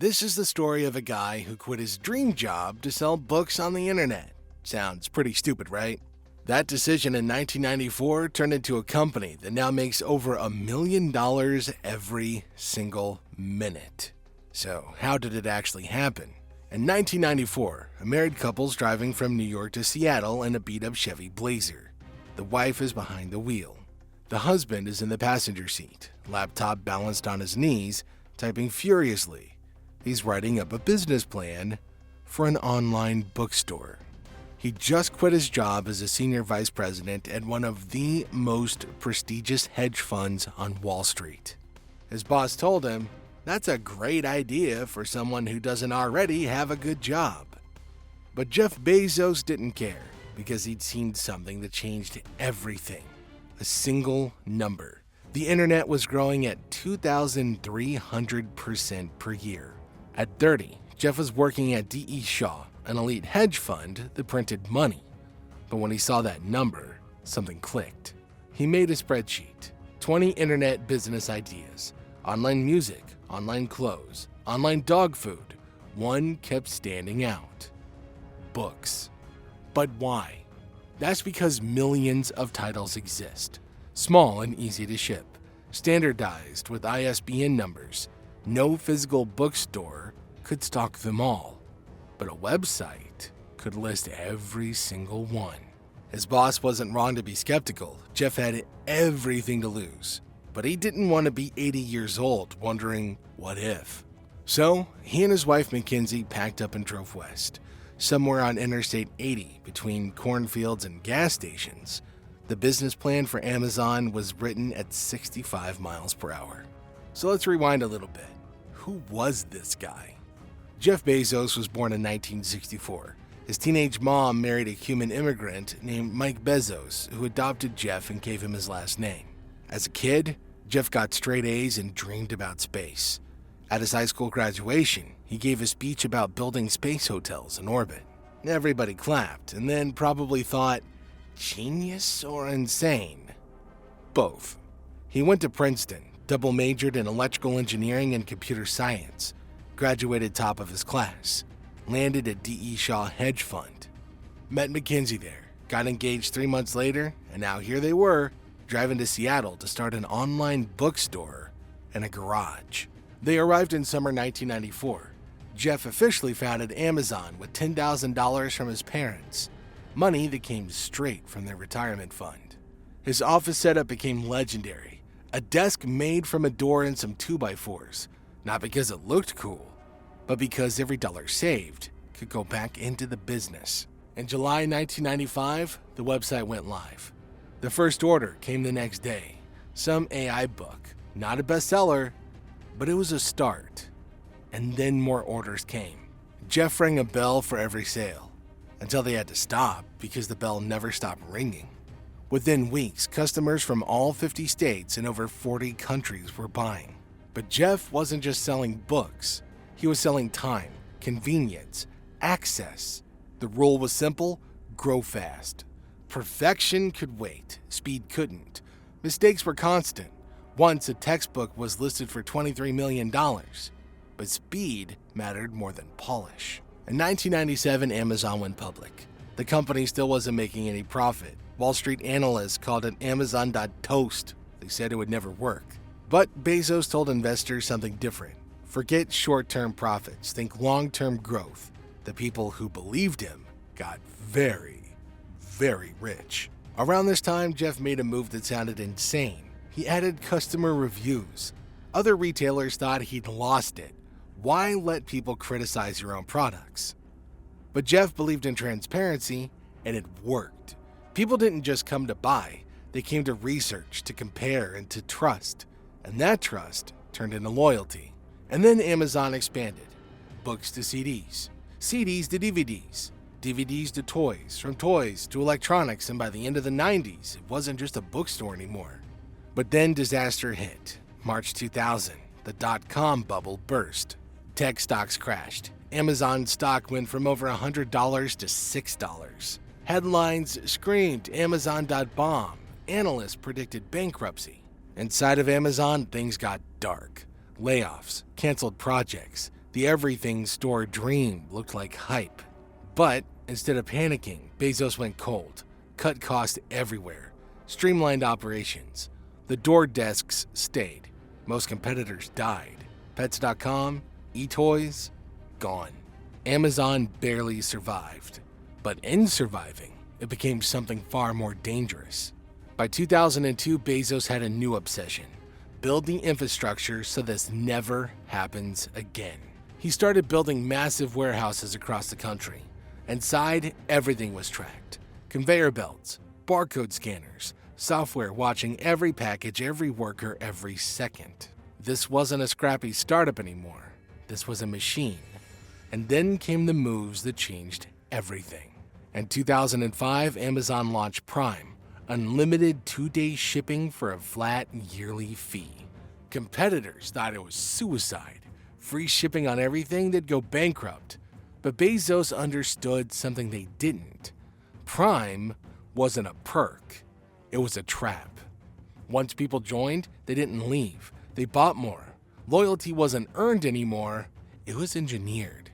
This is the story of a guy who quit his dream job to sell books on the internet. Sounds pretty stupid, right? That decision in 1994 turned into a company that now makes over $1 million every single minute. So, how did it actually happen? In 1994, a married couple's driving from New York to Seattle in a beat-up Chevy Blazer. The wife is behind the wheel. The husband is in the passenger seat, laptop balanced on his knees, typing furiously. He's writing up a business plan for an online bookstore. He just quit his job as a senior vice president at one of the most prestigious hedge funds on Wall Street. His boss told him, "That's a great idea for someone who doesn't already have a good job." But Jeff Bezos didn't care because he'd seen something that changed everything. A single number. The internet was growing at 2,300% per year. At 30, Jeff was working at D.E. Shaw, an elite hedge fund that printed money. But when he saw that number, something clicked. He made a spreadsheet. 20 internet business ideas. Online music, online clothes, online dog food. One kept standing out. Books. But why? That's because millions of titles exist. Small and easy to ship. Standardized with ISBN numbers. No physical bookstore could stock them all, but a website could list every single one. His boss wasn't wrong to be skeptical. Jeff had everything to lose, but he didn't want to be 80 years old wondering what if. So he and his wife Mackenzie packed up and drove west. Somewhere on Interstate 80 between cornfields and gas stations, the business plan for Amazon was written at 65 miles per hour. So let's rewind a little bit. Who was this guy? Jeff Bezos was born in 1964. His teenage mom married a Cuban immigrant named Mike Bezos, who adopted Jeff and gave him his last name. As a kid, Jeff got straight A's and dreamed about space. At his high school graduation, he gave a speech about building space hotels in orbit. Everybody clapped and then probably thought, genius or insane? Both. He went to Princeton, double majored in electrical engineering and computer science, graduated top of his class, landed at D.E. Shaw Hedge Fund, met Mackenzie there, got engaged 3 months later, and now here they were, driving to Seattle to start an online bookstore in a garage. They arrived in summer 1994. Jeff officially founded Amazon with $10,000 from his parents, money that came straight from their retirement fund. His office setup became legendary. A desk made from a door and some 2x4s, not because it looked cool, but because every dollar saved could go back into the business. In July 1995, the website went live. The first order came the next day. Some AI book, not a bestseller, but it was a start. And then more orders came. Jeff rang a bell for every sale, until they had to stop because the bell never stopped ringing. Within weeks, customers from all 50 states and over 40 countries were buying. But Jeff wasn't just selling books. He was selling time, convenience, access. The rule was simple: grow fast. Perfection could wait, speed couldn't. Mistakes were constant. Once a textbook was listed for $23 million, but speed mattered more than polish. In 1997, Amazon went public. The company still wasn't making any profit. Wall Street analysts called it Amazon.toast. They said it would never work. But Bezos told investors something different. Forget short-term profits, think long-term growth. The people who believed him got very, very rich. Around this time, Jeff made a move that sounded insane. He added customer reviews. Other retailers thought he'd lost it. Why let people criticize your own products? But Jeff believed in transparency, and it worked. People didn't just come to buy, they came to research, to compare, and to trust. And that trust turned into loyalty. And then Amazon expanded. Books to CDs, CDs to DVDs, DVDs to toys, from toys to electronics, and by the end of the 90s, it wasn't just a bookstore anymore. But then disaster hit. March 2000, the dot-com bubble burst. Tech stocks crashed. Amazon stock went from over $100 to $6. Headlines screamed Amazon.bomb. Analysts predicted bankruptcy. Inside of Amazon, things got dark. Layoffs, canceled projects, The everything store dream looked like hype. But instead of panicking, Bezos went cold, cut costs everywhere, streamlined operations. The door desks stayed. Most competitors died. Pets.com, eToys, gone. Amazon barely survived. But in surviving, it became something far more dangerous. By 2002, Bezos had a new obsession: build the infrastructure so this never happens again. He started building massive warehouses across the country. Inside, everything was tracked. Conveyor belts, barcode scanners, software watching every package, every worker, every second. This wasn't a scrappy startup anymore. This was a machine. And then came the moves that changed everything. In 2005, Amazon launched Prime, unlimited 2-day shipping for a flat yearly fee. Competitors thought it was suicide. Free shipping on everything, they'd go bankrupt. But Bezos understood something they didn't. Prime wasn't a perk. It was a trap. Once people joined, they didn't leave. They bought more. Loyalty wasn't earned anymore. It was engineered.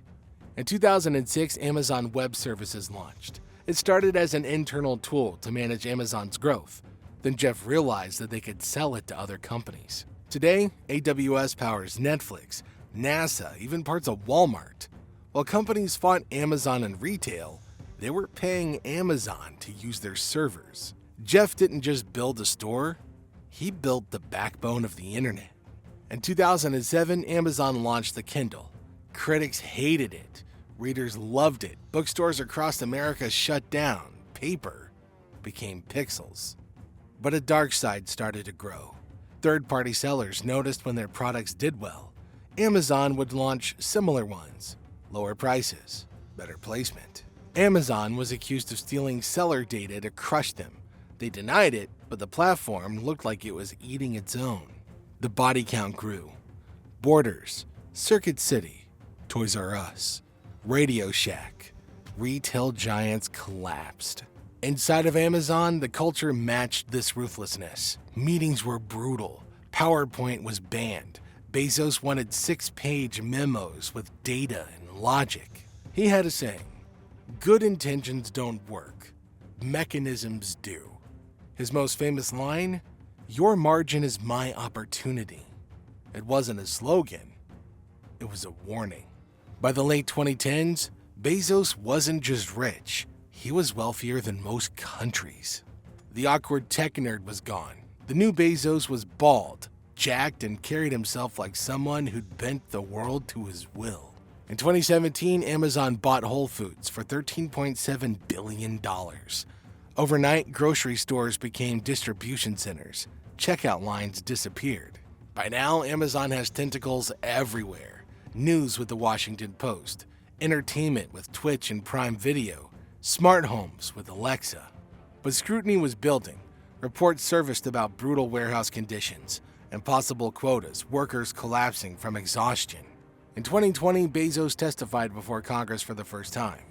In 2006, Amazon Web Services launched. It started as an internal tool to manage Amazon's growth. Then Jeff realized that they could sell it to other companies. Today, AWS powers Netflix, NASA, even parts of Walmart. While companies fought Amazon in retail, they were paying Amazon to use their servers. Jeff didn't just build a store, he built the backbone of the internet. In 2007, Amazon launched the Kindle. Critics hated it. Readers loved it. Bookstores across America shut down. Paper became pixels. But a dark side started to grow. Third-party sellers noticed when their products did well. Amazon would launch similar ones. Lower prices, better placement. Amazon was accused of stealing seller data to crush them. They denied it, but the platform looked like it was eating its own. The body count grew. Borders, Circuit City, Toys R Us, Radio Shack, retail giants collapsed. Inside of Amazon, the culture matched this ruthlessness. Meetings were brutal. PowerPoint was banned. Bezos wanted 6-page memos with data and logic. He had a saying, "Good intentions don't work. Mechanisms do." His most famous line, "Your margin is my opportunity." It wasn't a slogan. It was a warning. By the late 2010s, Bezos wasn't just rich. He was wealthier than most countries. The awkward tech nerd was gone. The new Bezos was bald, jacked, and carried himself like someone who'd bent the world to his will. In 2017, Amazon bought Whole Foods for $13.7 billion. Overnight, grocery stores became distribution centers. Checkout lines disappeared. By now, Amazon has tentacles everywhere. News with the Washington Post, entertainment with Twitch and Prime Video, smart homes with Alexa. But scrutiny was building. Reports surfaced about brutal warehouse conditions, impossible quotas, workers collapsing from exhaustion. In 2020, Bezos testified before Congress for the first time.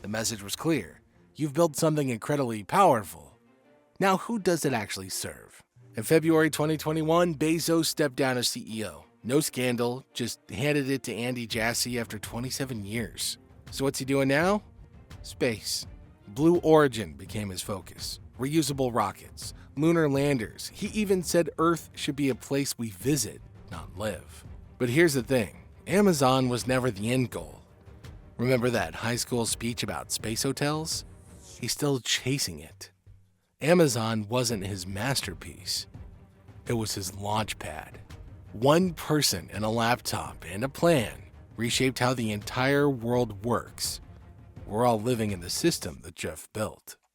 The message was clear. You've built something incredibly powerful. Now, who does it actually serve? In February 2021, Bezos stepped down as CEO. No scandal, just handed it to Andy Jassy after 27 years. So what's he doing now? Space. Blue Origin became his focus. Reusable rockets, lunar landers. He even said Earth should be a place we visit, not live. But here's the thing. Amazon was never the end goal. Remember that high school speech about space hotels? He's still chasing it. Amazon wasn't his masterpiece. It was his launch pad. One person and a laptop and a plan reshaped how the entire world works. We're all living in the system that Jeff built.